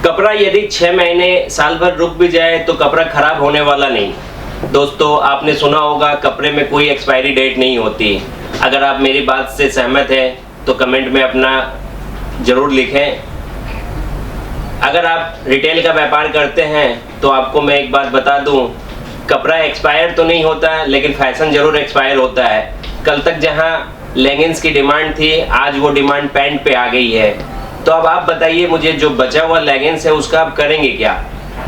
कपड़ा यदि 6 महीने साल भर रुक भी जाए तो कपड़ा खराब होने वाला नहीं। दोस्तों, आपने सुना होगा कपड़े में कोई एक्सपायरी डेट नहीं होती। अगर आप मेरी बात से सहमत हैं तो कमेंट में अपना ज़रूर लिखें। अगर आप रिटेल का व्यापार करते हैं तो आपको मैं एक बात बता दूं, कपड़ा एक्सपायर तो नहीं होता है लेकिन फैशन ज़रूर एक्सपायर होता है। कल तक जहां लेगिंग्स की डिमांड थी, आज वो डिमांड पैंट पे आ गई है। तो अब आप बताइए मुझे, जो बचा हुआ लेगिंग्स है उसका आप करेंगे क्या?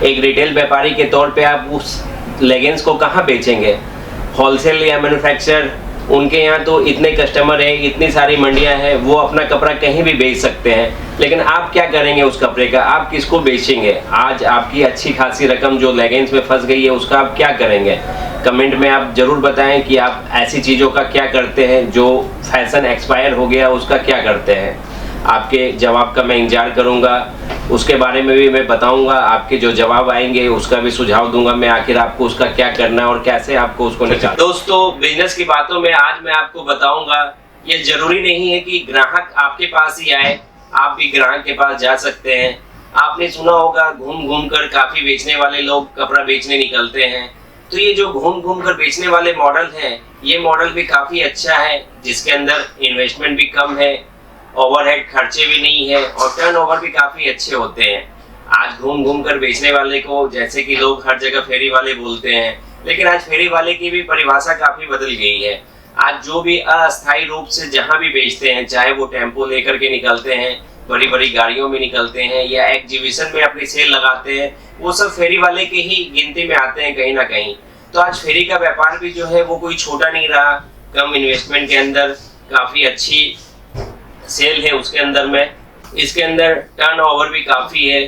एक रिटेल व्यापारी के तौर पे आप उस लेगिंग्स को कहाँ बेचेंगे? होलसेल या मैन्युफैक्चरर, उनके यहाँ तो इतने कस्टमर हैं, इतनी सारी मंडियाँ हैं, वो अपना कपड़ा कहीं भी बेच सकते हैं। लेकिन आप क्या करेंगे उस कपड़े का? आप किसको बेचेंगे? आज आपकी अच्छी खासी रकम जो लेगिंग्स में फंस गई है उसका आप क्या करेंगे? कमेंट में आप ज़रूर बताएं कि आप ऐसी चीज़ों का क्या करते हैं, जो फैशन एक्सपायर हो गया उसका क्या करते हैं। आपके जवाब का मैं इंतजार करूंगा, उसके बारे में भी मैं बताऊंगा। आपके जो जवाब आएंगे उसका भी सुझाव दूंगा मैं, आखिर आपको उसका क्या करना है और कैसे आपको उसको निकालना। दोस्तों, बिजनेस की बातों में आज मैं आपको बताऊंगा, ये जरूरी नहीं है कि ग्राहक आपके पास ही आए, आप भी ग्राहक के पास जा सकते हैं। आपने सुना होगा घूम घूम कर काफी बेचने वाले लोग कपड़ा बेचने निकलते हैं। तो ये जो घूम घूम कर बेचने वाले मॉडल हैं, ये मॉडल भी काफी अच्छा है, जिसके अंदर इन्वेस्टमेंट भी कम है, ओवरहेड खर्चे भी नहीं है और टर्नओवर भी काफी अच्छे होते हैं। आज घूम घूम कर बेचने वाले को जैसे कि लोग हर जगह फेरी वाले बोलते हैं, लेकिन आज फेरी वाले की भी परिभाषा काफी बदल गई है। आज जो भी अस्थायी रूप से जहां भी बेचते हैं, चाहे वो टेम्पो लेकर के निकलते हैं, बड़ी बड़ी गाड़ियों में निकलते हैं या एग्जीबिशन में अपनी सेल लगाते हैं, वो सब फेरी वाले के ही गिनती में आते हैं कहीं ना कहीं। तो आज फेरी का व्यापार भी जो है वो कोई छोटा नहीं रहा। कम इन्वेस्टमेंट के अंदर काफी अच्छी सेल है उसके अंदर में, इसके अंदर टर्नओवर भी काफी है।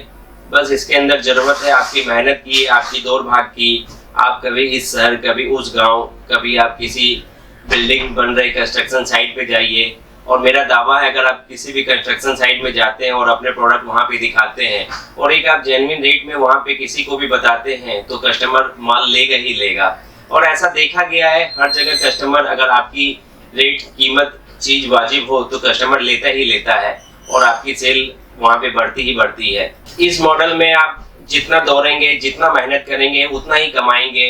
बस इसके अंदर जरूरत है आपकी मेहनत की, आपकी दौड़ भाग की। आप कभी इस शहर, कभी उस गांव, कभी आप किसी बिल्डिंग बन रहे कंस्ट्रक्शन साइट पे जाइए, और मेरा दावा है अगर आप किसी भी कंस्ट्रक्शन साइट में जाते हैं और अपने प्रोडक्ट वहां पे दिखाते हैं और एक आप जेन्युइन रेट में वहां पे किसी को भी बताते हैं तो कस्टमर माल लेगा ही लेगा। और ऐसा देखा गया है हर जगह, कस्टमर अगर आपकी रेट, कीमत, चीज वाजिब हो तो कस्टमर लेता ही लेता है और आपकी सेल वहां पे बढ़ती ही बढ़ती है। इस मॉडल में आप जितना दौड़ेंगे, जितना मेहनत करेंगे, उतना ही कमाएंगे।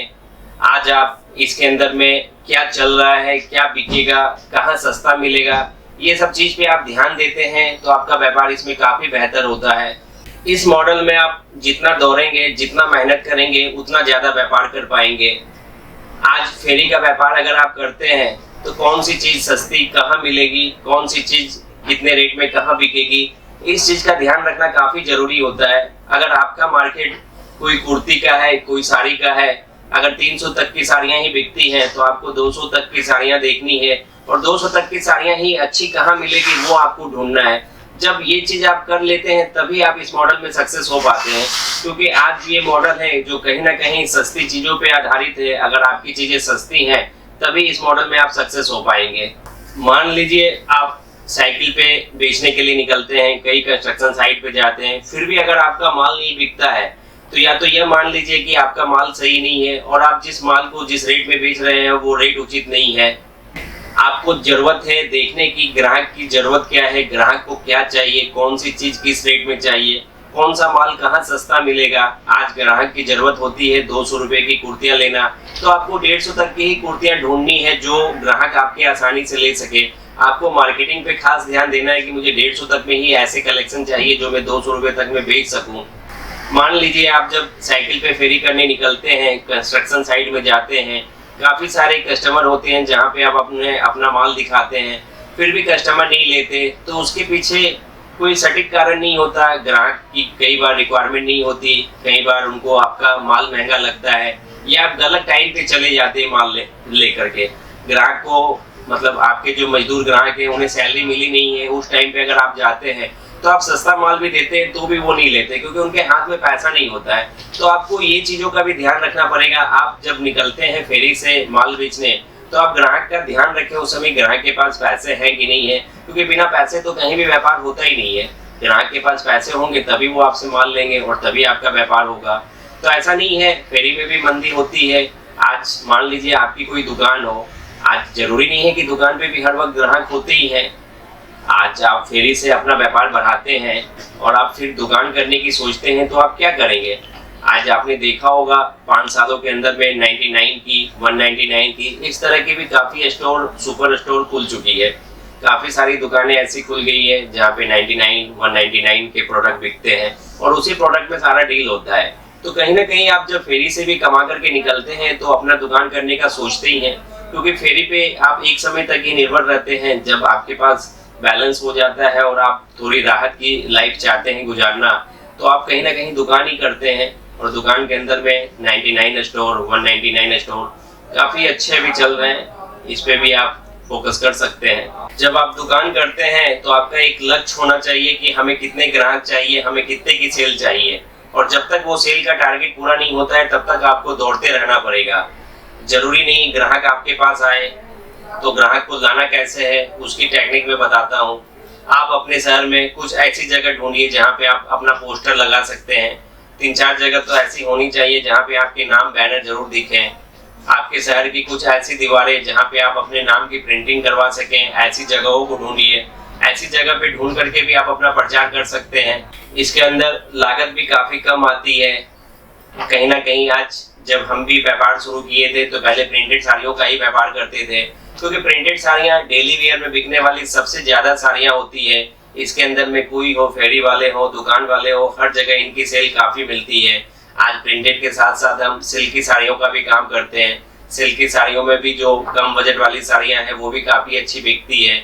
आज आप इसके अंदर में क्या चल रहा है, क्या बिकेगा, कहाँ सस्ता मिलेगा, ये सब चीज पे आप ध्यान देते हैं तो आपका व्यापार इसमें काफी बेहतर होता है। इस मॉडल में आप जितना दौड़ेंगे, जितना मेहनत करेंगे, उतना ज्यादा व्यापार कर पाएंगे। आज फेरी का व्यापार अगर आप करते हैं तो कौन सी चीज सस्ती कहाँ मिलेगी, कौन सी चीज कितने रेट में कहाँ बिकेगी, इस चीज का ध्यान रखना काफी जरूरी होता है। अगर आपका मार्केट कोई कुर्ती का है, कोई साड़ी का है, अगर 300 तक की साड़ियां ही बिकती हैं तो आपको 200 तक की साड़ियां देखनी है और 200 तक की साड़ियां ही अच्छी कहाँ मिलेगी वो आपको ढूंढना है। जब ये चीज आप कर लेते हैं तभी आप इस मॉडल में सक्सेस हो पाते हैं, क्योंकि आज ये मॉडल है जो कहीं ना कहीं सस्ती चीजों पे आधारित है। अगर आपकी चीजें सस्ती हैं तभी इस मॉडल में आप सक्सेस हो पाएंगे। मान लीजिए आप साइकिल पे बेचने के लिए निकलते हैं, कई कंस्ट्रक्शन साइट पे जाते हैं, फिर भी अगर आपका माल नहीं बिकता है तो या तो यह मान लीजिए कि आपका माल सही नहीं है और आप जिस माल को जिस रेट में बेच रहे हैं वो रेट उचित नहीं है। आपको जरूरत है देखने की ग्राहक की जरूरत क्या है, ग्राहक को क्या चाहिए, कौन सी चीज किस रेट में चाहिए, कौन सा माल कहाँ सस्ता मिलेगा। आज ग्राहक की जरूरत होती है 200 रुपए की कुर्तियां लेना, तो आपको 150 तक की ही कुर्तियां ढूंढनी है जो ग्राहक आपके आसानी से ले सके। आपको मार्केटिंग पे खास ध्यान देना है कि मुझे 150 तक में ही ऐसे कलेक्शन चाहिए जो मैं 200 रुपए तक में बेच सकूं। मान लीजिए आप जब साइकिल पे फेरी करने निकलते हैं, कंस्ट्रक्शन साइट में जाते हैं, काफी सारे कस्टमर होते हैं जहाँ पे आप अपना माल दिखाते हैं, फिर भी कस्टमर नहीं लेते, तो उसके पीछे कोई सटीक कारण नहीं होता। ग्राहक की कई बार रिक्वायरमेंट नहीं होती, कई बार उनको आपका माल महंगा लगता है या आप गलत टाइम पे चले जाते हैं माल लेकर के। ग्राहक को, मतलब आपके जो मजदूर ग्राहक है, उन्हें सैलरी मिली नहीं है, उस टाइम पे अगर आप जाते हैं तो आप सस्ता माल भी देते हैं तो भी वो नहीं लेते, क्योंकि उनके हाथ में पैसा नहीं होता है। तो आपको ये चीजों का भी ध्यान रखना पड़ेगा। आप जब निकलते हैं फेरी से माल बेचने तो आप ग्राहक का ध्यान रखें, उस समय ग्राहक के पास पैसे हैं कि नहीं है, क्योंकि बिना पैसे तो कहीं भी व्यापार होता ही नहीं है। ग्राहक के पास पैसे होंगे तभी वो आपसे माल लेंगे और तभी आपका व्यापार होगा। तो ऐसा नहीं है, फेरी में भी मंदी होती है। आज मान लीजिए आपकी कोई दुकान हो, आज जरूरी नहीं है कि दुकान पे भी हर वक्त ग्राहक होते ही हैं। आज आप फेरी से अपना व्यापार बढ़ाते हैं और आप फिर दुकान करने की सोचते हैं तो आप क्या करेंगे। आज आपने देखा होगा 5 सालों के अंदर में 99 की, 199 की, इस तरह की भी काफ़ी स्टोर, सुपर स्टोर खुल चुकी है। काफ़ी सारी दुकानें ऐसी खुल गई है जहाँ पे 99, 199 के प्रोडक्ट बिकते हैं और उसी प्रोडक्ट में सारा डील होता है। तो कहीं ना कहीं आप जब फेरी से भी कमा करके निकलते हैं तो अपना दुकान करने का सोचते ही हैं, क्योंकि फेरी पे आप एक समय तक ही निर्भर रहते हैं। जब आपके पास बैलेंस हो जाता है और आप थोड़ी राहत की लाइफ चाहते हैं गुजारना, तो आप कहीं ना कहीं दुकान ही करते हैं। और दुकान के अंदर में 99 स्टोर, 199 स्टोर काफ़ी अच्छे भी चल रहे हैं, इस पे भी आप फोकस कर सकते हैं। जब आप दुकान करते हैं तो आपका एक लक्ष्य होना चाहिए कि हमें कितने ग्राहक चाहिए, हमें कितने की सेल चाहिए, और जब तक वो सेल का टारगेट पूरा नहीं होता है तब तक आपको दौड़ते रहना पड़ेगा। जरूरी नहीं ग्राहक आपके पास आए, तो ग्राहक को लाना कैसे है उसकी टेक्निक में बताता हूँ। आप अपने शहर में कुछ ऐसी जगह ढूंढिए जहाँ पे आप अपना पोस्टर लगा सकते हैं। 3-4 जगह तो ऐसी होनी चाहिए जहाँ पे आपके नाम बैनर जरूर दिखें। आपके शहर की कुछ ऐसी दीवारें जहाँ पे आप अपने नाम की प्रिंटिंग करवा सकें, ऐसी जगहों को ढूंढिए। ऐसी जगह पे ढूंढ करके भी आप अपना प्रचार कर सकते हैं। इसके अंदर लागत भी काफी कम आती है। कहीं ना कहीं आज जब हम भी व्यापार शुरू किए थे तो पहले प्रिंटेड साड़ियों का ही व्यापार करते थे, क्योंकि प्रिंटेड साड़ियाँ डेली वेयर में बिकने वाली सबसे ज्यादा साड़ियाँ होती है। इसके अंदर में कोई हो, फेरी वाले हो, दुकान वाले हो, हर जगह इनकी सेल काफी मिलती है। आज प्रिंटेड के साथ साथ हम सिल्क की साड़ियों का भी काम करते हैं। सिल्क की साड़ियों में भी जो कम बजट वाली साड़ियाँ हैं वो भी काफी अच्छी बिकती है।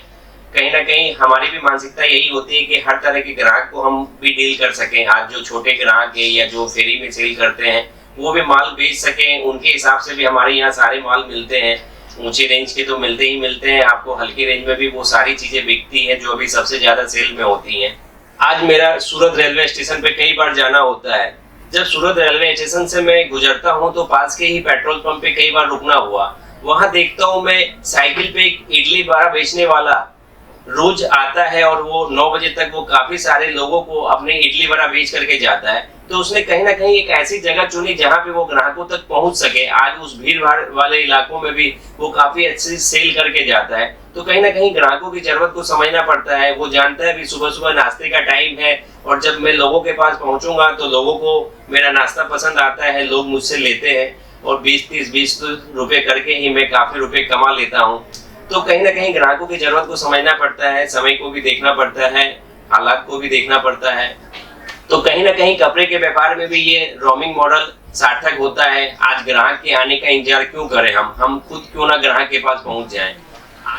कहीं ना कहीं हमारी भी मानसिकता यही होती है कि हर तरह के ग्राहक को हम भी डील कर सकें। आज जो छोटे ग्राहक है या जो फेरी में सेल करते हैं वो भी माल बेच सकें, उनके हिसाब से भी हमारे यहाँ सारे माल मिलते हैं। ऊंची रेंज के तो मिलते ही मिलते हैं, आपको हल्की रेंज में भी वो सारी चीजें बिकती हैं जो अभी सबसे ज्यादा सेल में होती हैं। आज मेरा सूरत रेलवे स्टेशन पे कई बार जाना होता है। जब सूरत रेलवे स्टेशन से मैं गुजरता हूँ तो पास के ही पेट्रोल पंप पे कई बार रुकना हुआ। वहां देखता हूँ मैं साइकिल पे एक इडली वड़ा बेचने वाला रोज आता है और वो 9 बजे तक वो काफी सारे लोगों को अपने इडली वड़ा बेच करके जाता है। तो उसने कहीं ना कहीं एक ऐसी जगह चुनी जहाँ पे वो ग्राहकों तक पहुंच सके। आज उस भीड़ भाड़ वाले इलाकों में भी वो काफी अच्छी सेल करके जाता है। तो कहीं ना कहीं ग्राहकों की जरूरत को समझना पड़ता है। वो जानता है भी सुबह सुबह नाश्ते का टाइम है और जब मैं लोगों के पास पहुंचूंगा तो लोगों को मेरा नाश्ता पसंद आता है, लोग मुझसे लेते हैं और 20 रुपए करके ही मैं काफी रुपए कमा लेता हूँ। तो कहीं ना कहीं ग्राहकों की जरूरत को समझना पड़ता है, समय को भी देखना पड़ता है, हालात को भी देखना पड़ता है। तो कहीं ना कहीं कपड़े के व्यापार में भी ये रोमिंग मॉडल सार्थक होता है। आज ग्राहक के आने का इंतजार क्यों करें, हम खुद क्यों ना ग्राहक के पास पहुंच जाएं।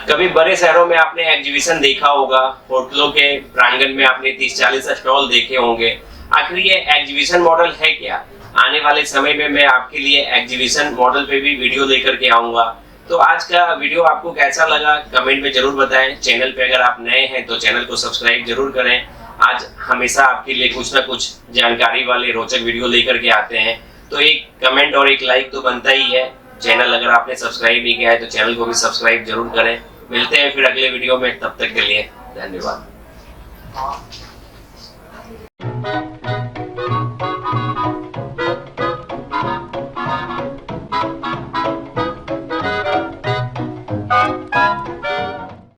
कभी बड़े शहरों में आपने एग्जीबिशन देखा होगा, होटलों के प्रांगण में आपने 30-40 स्टॉल देखे होंगे। आखिर ये एग्जीबिशन मॉडल है क्या? आने वाले समय में मैं आपके लिए एग्जीबिशन मॉडल पे भी वीडियो लेकर के आऊंगा। तो आज का वीडियो आपको कैसा लगा कमेंट में जरूर बताएं। चैनल पे अगर आप नए हैं तो चैनल को सब्सक्राइब जरूर करें। आज हमेशा आपके लिए कुछ ना कुछ जानकारी वाले रोचक वीडियो लेकर के आते हैं, तो एक कमेंट और एक लाइक तो बनता ही है। चैनल अगर आपने सब्सक्राइब नहीं किया है तो चैनल को भी सब्सक्राइब जरूर करें। मिलते हैं फिर अगले वीडियो में, तब तक के लिए धन्यवाद।